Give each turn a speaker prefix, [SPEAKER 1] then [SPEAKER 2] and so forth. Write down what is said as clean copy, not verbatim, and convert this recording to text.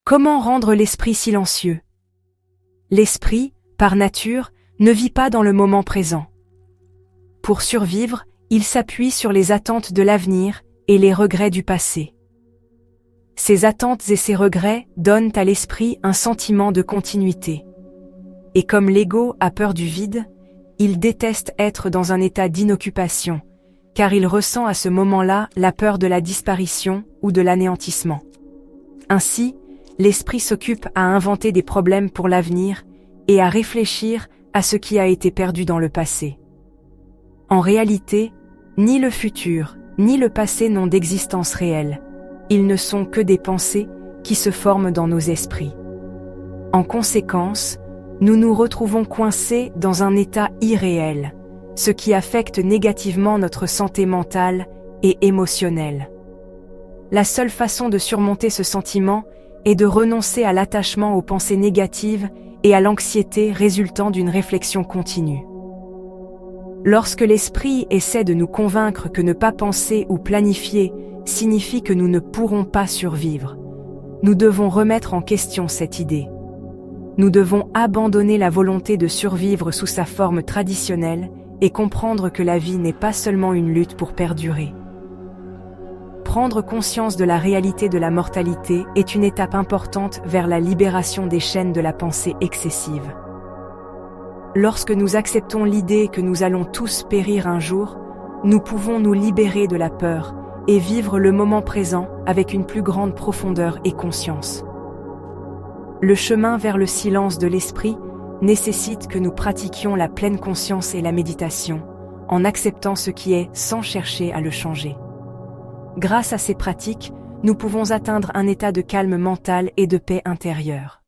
[SPEAKER 1] Comment rendre l'esprit silencieux? L'esprit, par nature, ne vit pas dans le moment présent. Pour survivre, il s'appuie sur les attentes de l'avenir et les regrets du passé. Ces attentes et ces regrets donnent à l'esprit un sentiment de continuité. Et comme l'ego a peur du vide, il déteste être dans un état d'inoccupation, car il ressent à ce moment-là la peur de la disparition ou de l'anéantissement. Ainsi, l'esprit s'occupe à inventer des problèmes pour l'avenir et à réfléchir à ce qui a été perdu dans le passé. En réalité, ni le futur, ni le passé n'ont d'existence réelle. Ils ne sont que des pensées qui se forment dans nos esprits. En conséquence, nous nous retrouvons coincés dans un état irréel, ce qui affecte négativement notre santé mentale et émotionnelle. La seule façon de surmonter ce sentiment est de renoncer à l'attachement aux pensées négatives et à l'anxiété résultant d'une réflexion continue. Lorsque l'esprit essaie de nous convaincre que ne pas penser ou planifier signifie que nous ne pourrons pas survivre, nous devons remettre en question cette idée. Nous devons abandonner la volonté de survivre sous sa forme traditionnelle et comprendre que la vie n'est pas seulement une lutte pour perdurer. Prendre conscience de la réalité de la mortalité est une étape importante vers la libération des chaînes de la pensée excessive. Lorsque nous acceptons l'idée que nous allons tous périr un jour, nous pouvons nous libérer de la peur et vivre le moment présent avec une plus grande profondeur et conscience. Le chemin vers le silence de l'esprit nécessite que nous pratiquions la pleine conscience et la méditation, en acceptant ce qui est sans chercher à le changer. Grâce à ces pratiques, nous pouvons atteindre un état de calme mental et de paix intérieure.